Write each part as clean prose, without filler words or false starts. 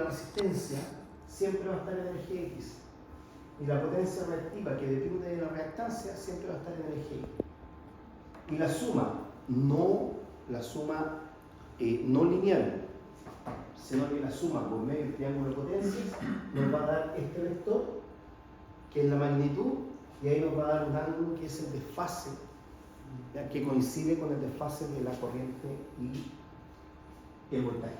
la resistencia siempre va a estar en el eje X. Y la potencia reactiva que depende de la reactancia siempre va a estar en el eje Y. Y la suma no lineal, sino que la suma por medio del triángulo de potencias nos va a dar este vector, que es la magnitud, y ahí nos va a dar un ángulo que es el desfase, ¿ya? Que coincide con el desfase de la corriente y el voltaje.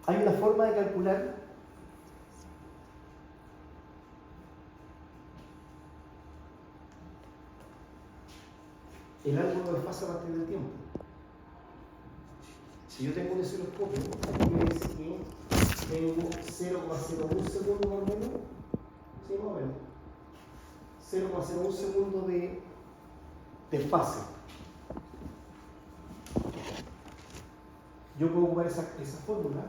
Hay una forma de calcular el ángulo de fase a partir del tiempo. Si yo tengo un osciloscopio, aquí me dice que tengo 0,01 segundo más o menos, ¿sí? Más o menos. 0,01 segundo de fase. Yo puedo ocupar esa fórmula,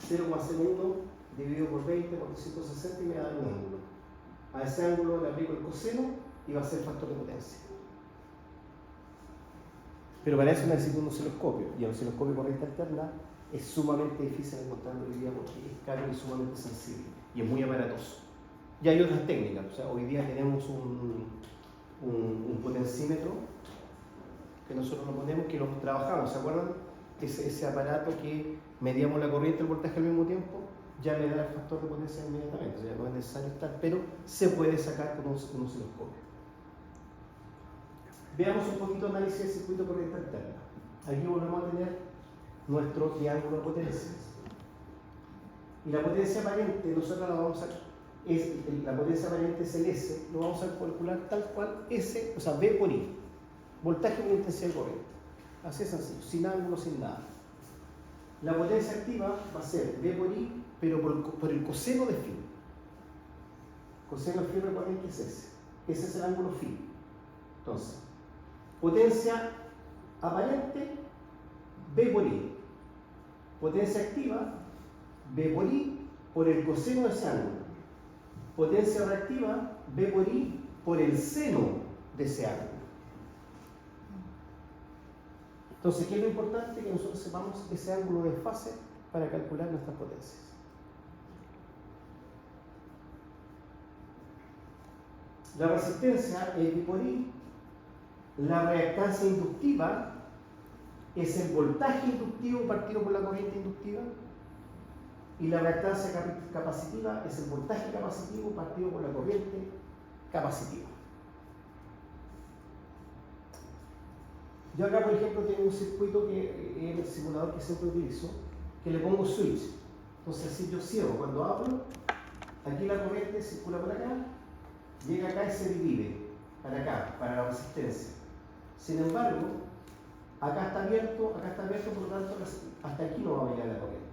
0,01 dividido por 20 por 160 y me da un ángulo. A ese ángulo le aplico el coseno y va a ser el factor de potencia. Pero para eso necesito un osciloscopio, y el osciloscopio corriente alterna es sumamente difícil de encontrar hoy día porque es caro y sumamente sensible, y es muy aparatoso. Y hay otras técnicas, o sea, hoy día tenemos un potencímetro que nosotros lo ponemos, que lo trabajamos, ¿se acuerdan? Ese aparato que medíamos la corriente y el voltaje al mismo tiempo, ya me da el factor de potencia inmediatamente, o sea, no es necesario estar, pero se puede sacar con un osciloscopio. Veamos un poquito de análisis del circuito de corriente alterna. Aquí volvemos a tener nuestro triángulo de potencias. Y la potencia aparente, nosotros la vamos a... la potencia aparente es el S, lo vamos a calcular tal cual S, o sea, V por I. Voltaje por intensidad de corriente. Así es sencillo, sin ángulo, sin nada. La potencia activa va a ser V por I, pero por el coseno de phi. Coseno de phi, recuerden que es S. Ese es el ángulo phi. Entonces, potencia aparente, V por I. Potencia activa, V por I por el coseno de ese ángulo. Potencia reactiva, V por I por el seno de ese ángulo. Entonces, ¿qué es lo importante? Que nosotros sepamos ese ángulo de fase para calcular nuestras potencias. La resistencia es V por I. La reactancia inductiva es el voltaje inductivo partido por la corriente inductiva, y la reactancia capacitiva es el voltaje capacitivo partido por la corriente capacitiva. Yo acá, por ejemplo, tengo un circuito que es el simulador que siempre utilizo, que le pongo switch. Entonces, si yo cierro, cuando abro, aquí la corriente circula por acá, llega acá y se divide para acá, para la resistencia. Sin embargo, acá está abierto, por lo tanto, hasta aquí no va a llegar la corriente.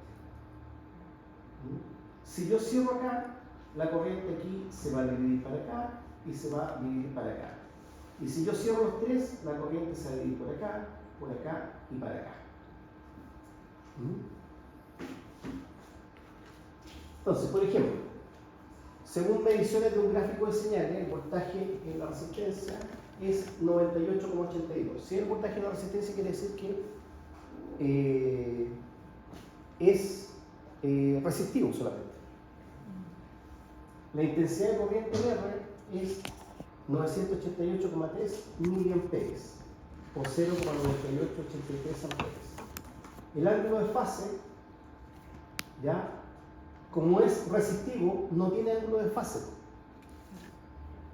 Si yo cierro acá, la corriente aquí se va a dividir para acá y se va a dividir para acá. Y si yo cierro los tres, la corriente se va a dividir por acá y para acá. Entonces, por ejemplo, según mediciones de un gráfico de señales, el voltaje en la resistencia es 98,82. Si el voltaje en la resistencia quiere decir que es resistivo solamente. La intensidad de corriente en R es 988,3 miliamperes o 0,9883 amperes. El ángulo de fase, ya, como es resistivo, no tiene ángulo de fase.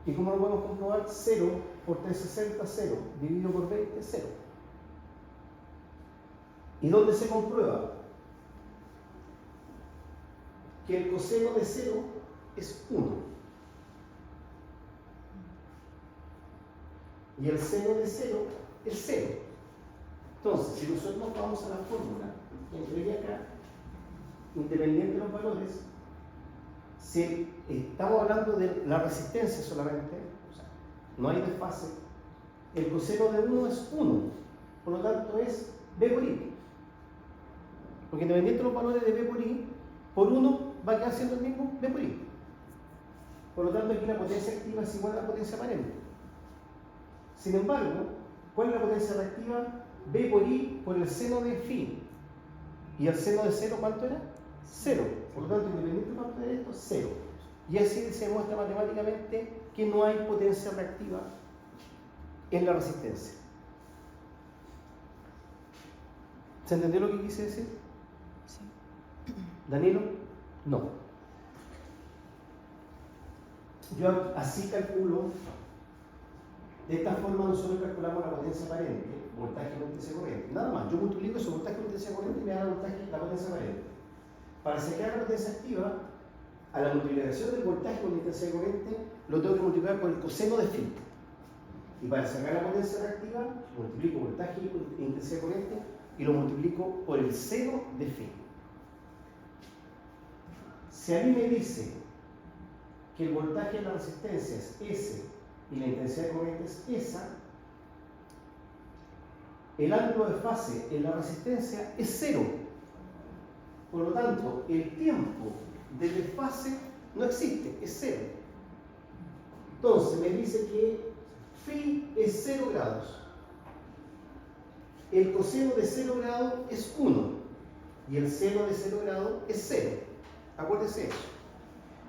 ¿Y cómo lo podemos comprobar? 0 por 360, 0, dividido por 20, 0. ¿Y dónde se comprueba? Que el coseno de 0 es 1. Y el seno de 0 es 0. Entonces, si nosotros nos vamos a la fórmula que entregué acá, independiente de los valores, si estamos hablando de la resistencia solamente, o sea, no hay desfase, el coseno de 1 es 1, por lo tanto es V por I. Porque independiente de los valores de V por I, por 1 va a quedar siendo el mismo V por I. Por lo tanto, aquí la potencia activa es igual a la potencia aparente. Sin embargo, ¿cuál es la potencia reactiva? V por I por el seno de phi. Y el seno de 0, ¿cuánto era? 0. Por lo tanto, independiente de cuánto era esto, 0. Y así se demuestra matemáticamente que no hay potencia reactiva en la resistencia. ¿Se entendió lo que quise decir? Sí. ¿Danilo? No. Yo así calculo, de esta forma nosotros calculamos la potencia aparente, voltaje con intensidad corriente. Nada más, yo multiplico ese voltaje con intensidad corriente y me da la potencia aparente. Para sacar la potencia activa, a la multiplicación del voltaje con intensidad corriente, lo tengo que multiplicar por el coseno de phi. Y para sacar la potencia reactiva, multiplico voltaje con intensidad corriente y lo multiplico por el seno de phi. Si a mí me dice que el voltaje de la resistencia es S y la intensidad de corriente es esa, el ángulo de fase en la resistencia es 0. Por lo tanto, el tiempo de desfase no existe, es 0. Entonces me dice que phi es 0 grados. El coseno de 0 grados es 1 y el seno de 0 grados es 0. Acuérdese eso.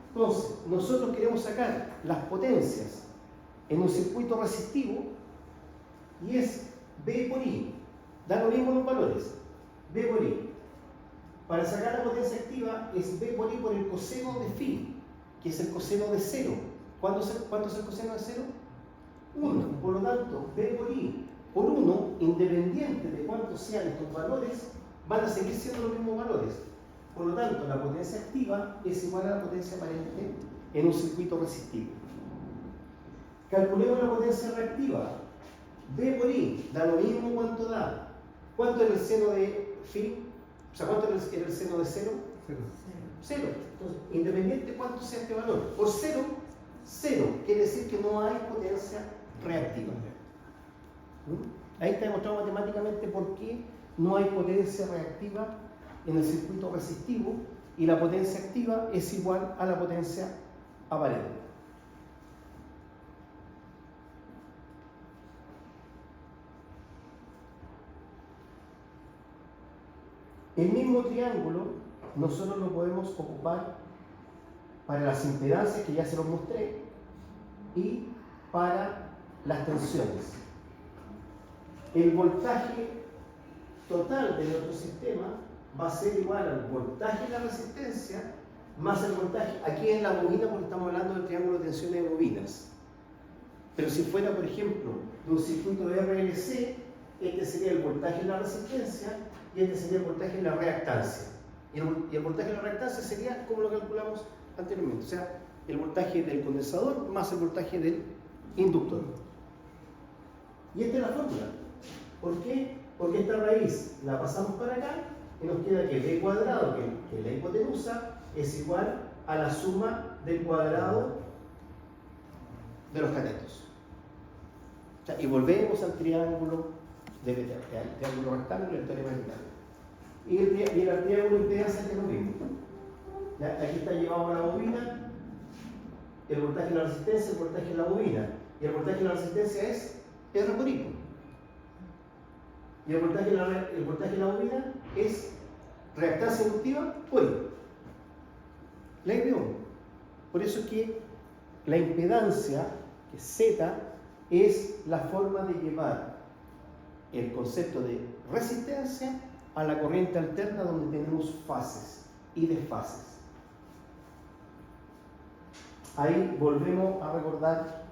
Entonces, nosotros queremos sacar las potencias en un circuito resistivo y es B por I. Da lo mismo los valores. B por I. Para sacar la potencia activa es B por I por el coseno de phi, que es el coseno de 0. ¿Cuánto es el coseno de 0? 1. Por lo tanto, B por I por 1, independiente de cuántos sean estos valores, van a seguir siendo los mismos valores. Por lo tanto, la potencia activa es igual a la potencia aparente en un circuito resistivo. Calculemos la potencia reactiva. B por I da lo mismo cuánto da. ¿Cuánto era el seno de phi? O sea, ¿cuánto era el seno de 0? 0. Entonces, independiente de cuánto sea este valor, por 0, 0. Quiere decir que no hay potencia reactiva. Ahí está demostrado matemáticamente por qué no hay potencia reactiva en el circuito resistivo y la potencia activa es igual a la potencia aparente. El mismo triángulo nosotros lo podemos ocupar para las impedancias que ya se los mostré y para las tensiones. El voltaje total de nuestro sistema va a ser igual al voltaje de la resistencia más el voltaje. Aquí en la bobina porque estamos hablando del triángulo de tensiones de bobinas. Pero si fuera, por ejemplo, de un circuito de RLC, este sería el voltaje de la resistencia y este sería el voltaje de la reactancia. Y el voltaje de la reactancia sería como lo calculamos anteriormente, o sea, el voltaje del condensador más el voltaje del inductor. Y esta es la fórmula. ¿Por qué? Porque esta raíz la pasamos para acá y nos queda que b cuadrado, que es la hipotenusa, es igual a la suma del cuadrado de los catetos. O sea, y volvemos al triángulo triángulo rectángulo y el teorema rectángulo. Y el triángulo de impedancia es lo mismo. ¿Ya? Aquí está llevado a la bobina, el voltaje de la resistencia, el voltaje de la bobina. Y el voltaje de la resistencia es R por I. Y el voltaje de la bobina es reactancia inductiva por I. La I de 1. Por eso es que la impedancia, que es Z, es la forma de llevar el concepto de resistencia a la corriente alterna donde tenemos fases y desfases. Ahí volvemos a recordar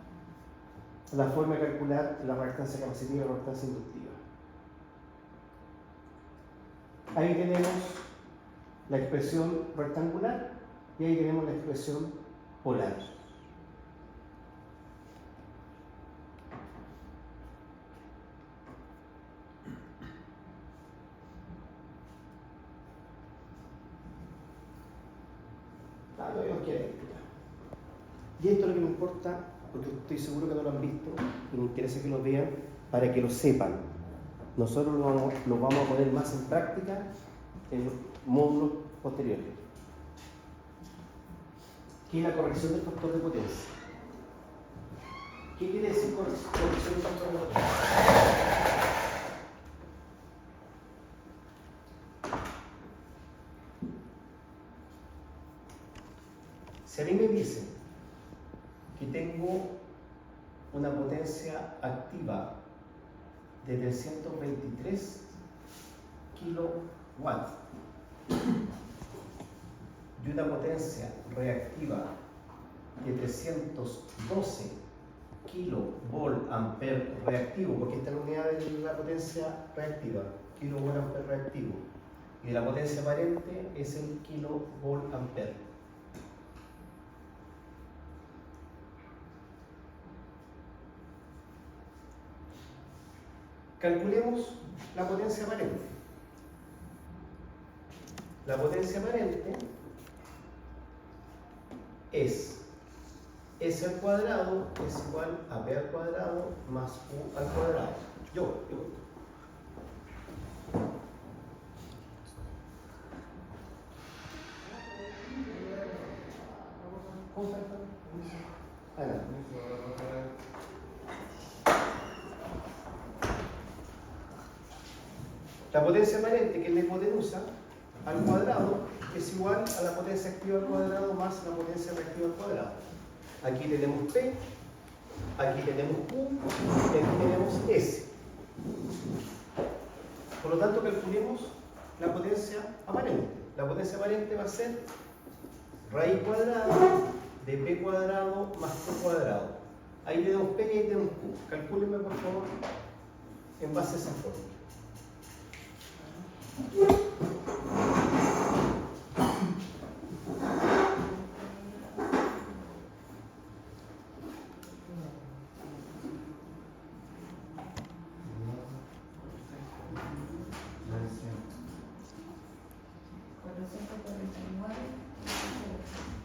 la forma de calcular la reactancia capacitiva y la reactancia inductiva. Ahí tenemos la expresión rectangular y ahí tenemos la expresión polar. Todavía nos queda explicar. Y esto es lo que me importa, porque estoy seguro que no lo han visto y me interesa que lo vean para que lo sepan. Nosotros lo vamos a poner más en práctica en los módulos posteriores. ¿Qué es la corrección del factor de potencia? ¿Qué quiere decir corrección del factor de potencia? Si a mí me dicen que tengo una potencia activa de 323 kilowatts y una potencia reactiva de 312 kilovolt ampere reactivo, porque esta es la unidad de la potencia reactiva, kilovolt ampere reactivo, y la potencia aparente es el kilovolt ampere. Calculemos la potencia aparente. La potencia aparente es S al cuadrado es igual a P al cuadrado más U al cuadrado. Yo. La potencia aparente, que es la hipotenusa, al cuadrado es igual a la potencia activa al cuadrado más la potencia reactiva al cuadrado. Aquí tenemos P, aquí tenemos U, y aquí tenemos S. Por lo tanto, calculemos la potencia aparente. La potencia aparente va a ser raíz cuadrada de P cuadrado más Q cuadrado. Ahí tenemos P y ahí tenemos Q. Calcúlenme, por favor, en base a esa fórmula.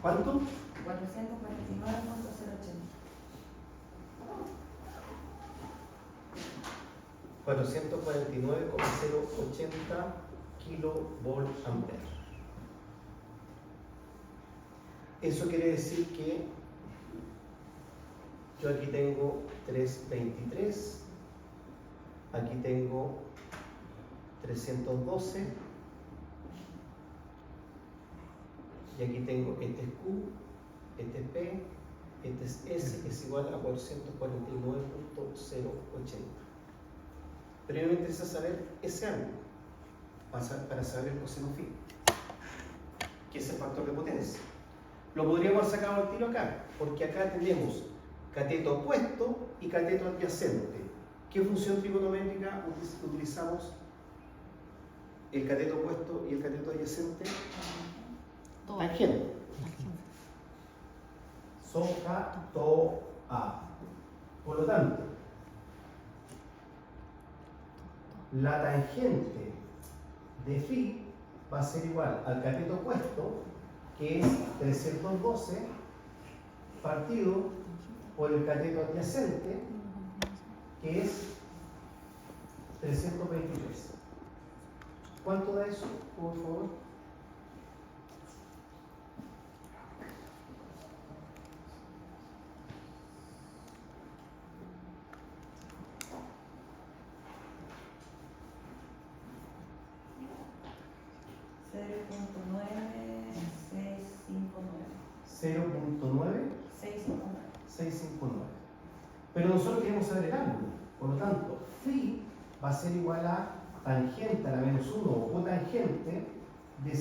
¿Cuánto? 449,080 kilovolt ampere. Eso quiere decir que yo aquí tengo 323, aquí tengo 312 y aquí tengo este es Q, este es P, este es S, que es igual a 449,080. Pero a mí me interesa saber ese ángulo para saber el coseno phi, que es el factor de potencia. Lo podríamos haber sacado al tiro acá, porque acá tenemos cateto opuesto y cateto adyacente. ¿Qué función trigonométrica utilizamos? El cateto opuesto y el cateto adyacente. Tangente. SOHCA-TOA. Por lo tanto, la tangente de phi va a ser igual al cateto opuesto, que es 312 partido por el cateto adyacente, que es 323. ¿Cuánto da eso, por favor? Pero nosotros queremos saber el ángulo. Por lo tanto, phi va a ser igual a tangente a la menos 1 o cotangente de 0,9659.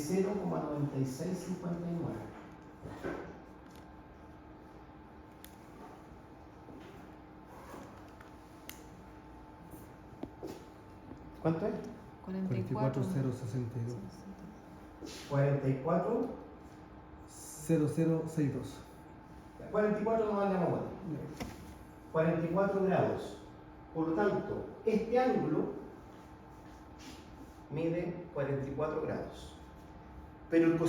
¿Cuánto es? 44,062. 44,0062. 44 no vale a 44 grados. Por lo tanto, este ángulo mide 44 grados. Pero el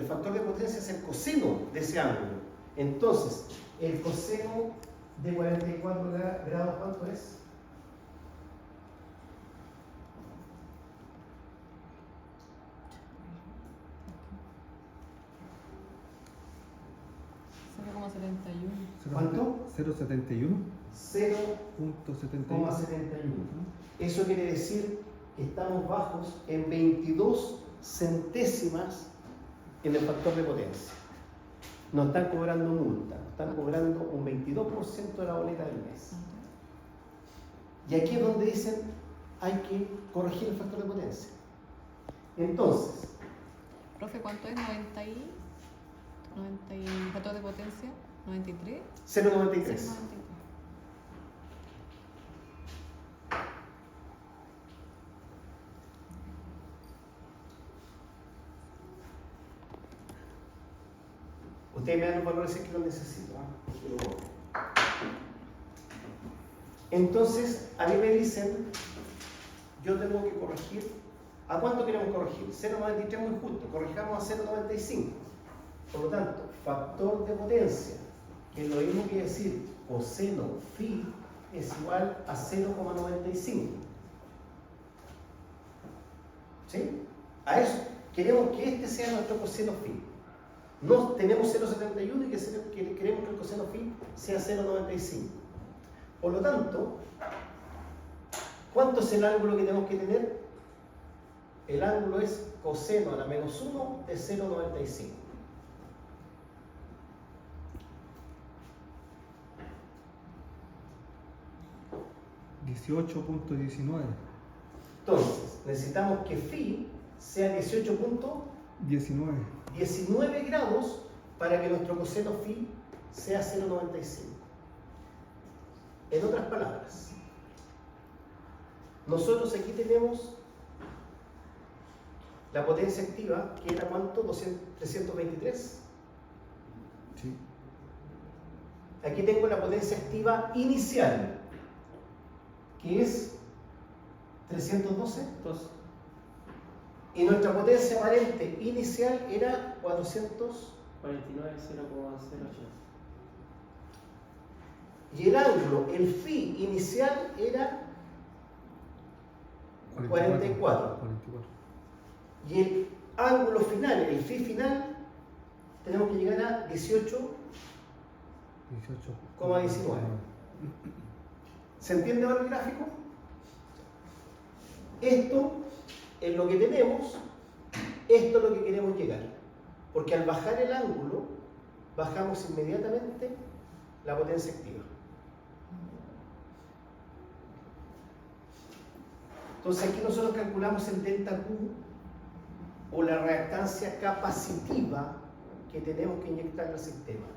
factor de potencia es el coseno de ese ángulo. Entonces, el coseno de 44 grados, ¿cuánto es? ¿Cuánto? 0,71. 0,71. Eso quiere decir que estamos bajos en 22 centésimas en el factor de potencia. nos están cobrando multa, nos están cobrando un 22% de la boleta del mes. Y aquí es donde dicen, hay que corregir el factor de potencia. Entonces, Profe, ¿cuánto es? 90 y factor de potencia, 93. 0,93. Ustedes me dan los valores que lo necesito. Entonces, a mí me dicen, yo tengo que corregir. ¿A cuánto queremos corregir? 0,93 muy justo, corrijamos a 0,95. Por lo tanto, factor de potencia, que es lo mismo que decir coseno phi, es igual a 0,95. ¿Sí? A eso, queremos que este sea nuestro coseno phi. No tenemos 0,71 y que queremos que el coseno phi sea 0,95. Por lo tanto, ¿cuánto es el ángulo que tenemos que tener? El ángulo es coseno a la menos 1 de 0,95. $18.19. Entonces, necesitamos que phi sea 18.19 grados para que nuestro coseno phi sea 0,95. En otras palabras, nosotros aquí tenemos la potencia activa, que era ¿cuánto? 323. Sí. Aquí tengo la potencia activa inicial, que es 312. Y nuestra potencia aparente inicial era 449,008. Y el ángulo, el phi inicial era 44. Y el ángulo final, el phi final, tenemos que llegar a 18,19. ¿Se entiende ahora el gráfico? Esto es lo que tenemos, esto es lo que queremos llegar. Porque al bajar el ángulo, bajamos inmediatamente la potencia activa. Entonces aquí nosotros calculamos el delta Q o la reactancia capacitiva que tenemos que inyectar al sistema.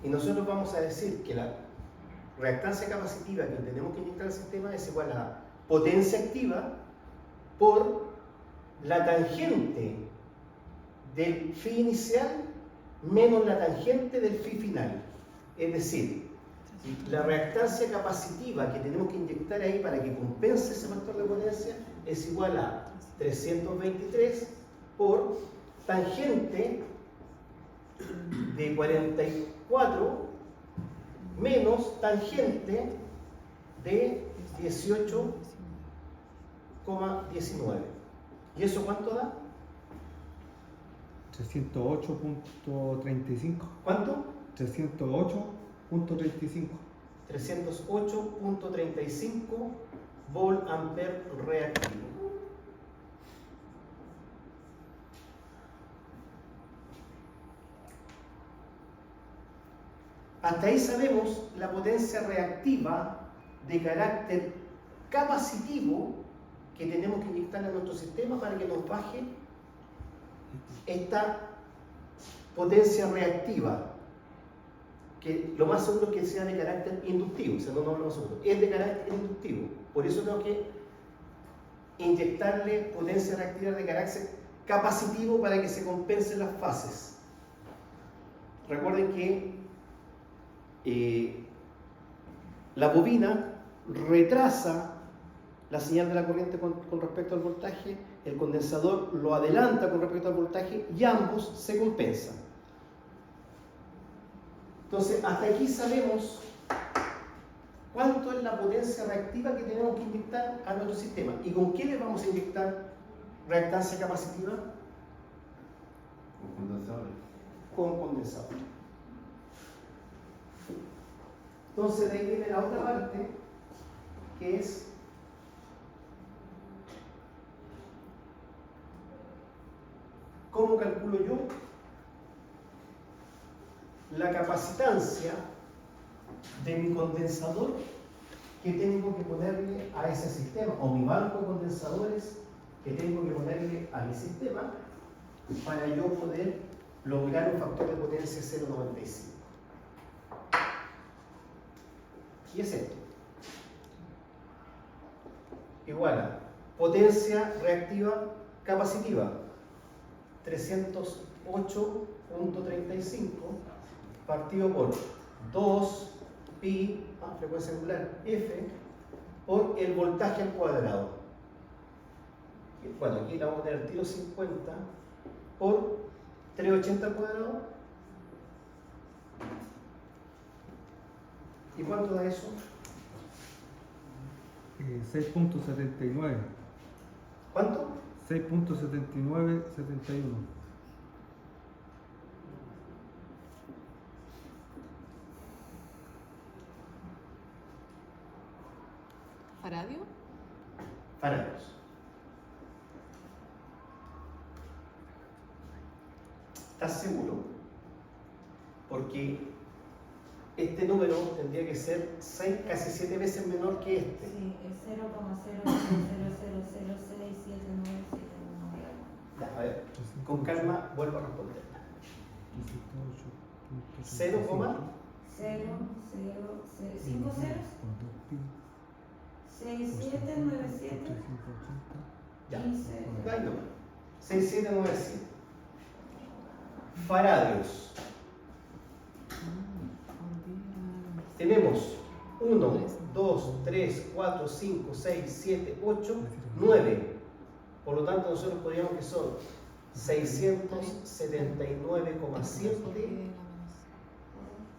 Y nosotros vamos a decir que la reactancia capacitiva que tenemos que inyectar al sistema es igual a potencia activa por la tangente del phi inicial menos la tangente del phi final. Es decir, la reactancia capacitiva que tenemos que inyectar ahí para que compense ese factor de potencia es igual a 323 por tangente de 44 menos tangente de 18,19. ¿Y eso cuánto da? 308.35. ¿Cuánto? 308.35. 308.35 volt ampere reactivo. Hasta ahí sabemos la potencia reactiva de carácter capacitivo que tenemos que inyectar a nuestro sistema para que nos baje esta potencia reactiva, que lo más seguro es que sea de carácter inductivo, o sea, no lo más seguro, es de carácter inductivo. Por eso tengo que inyectarle potencia reactiva de carácter capacitivo para que se compensen las fases. Recuerden que la bobina retrasa la señal de la corriente con respecto al voltaje, el condensador lo adelanta con respecto al voltaje y ambos se compensan. Entonces, hasta aquí sabemos cuánto es la potencia reactiva que tenemos que inyectar a nuestro sistema. ¿Y con qué le vamos a inyectar reactancia capacitiva? Con condensadores. Con condensador. Entonces, de ahí viene la otra parte, que es ¿cómo calculo yo la capacitancia de mi condensador que tengo que ponerle a ese sistema, o mi banco de condensadores que tengo que ponerle a mi sistema para yo poder lograr un factor de potencia 0,95. Y es esto. Igual a potencia reactiva capacitiva 308.35 partido por 2 pi, frecuencia angular F, por el voltaje al cuadrado. Bueno, aquí la vamos a tener tiro 50 por 380 al cuadrado. ¿Y cuánto da eso? 6.79. ¿Cuánto? 6.7971. ¿Faradio? Faradios. ¿Estás seguro? Porque este número tendría que ser casi 7 veces menor que este. Sí, es 0,0000067971. Ya, a ver, con calma vuelvo a responder. 0, 5 ceros, 6797, ya. 15. Ahí no. 6797. Faradios. Tenemos 1, 2, 3, 4, 5, 6, 7, 8, 9. Por lo tanto, nosotros podríamos que son 679,7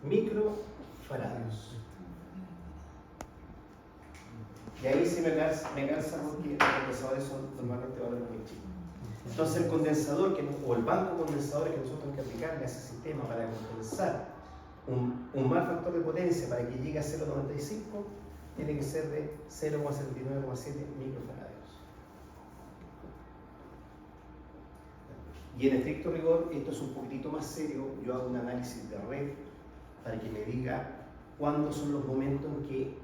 microfaradios. Y ahí sí me calza porque los condensadores son normalmente valores muy chicos. Entonces el condensador o el banco de condensadores que nosotros tenemos que aplicarle a ese sistema para condensar un mal factor de potencia para que llegue a 0,95 tiene que ser de 0,79,7 microfaradios. Y en estricto rigor, esto es un poquitito más serio. Yo hago un análisis de red para que me diga cuándo son los momentos en que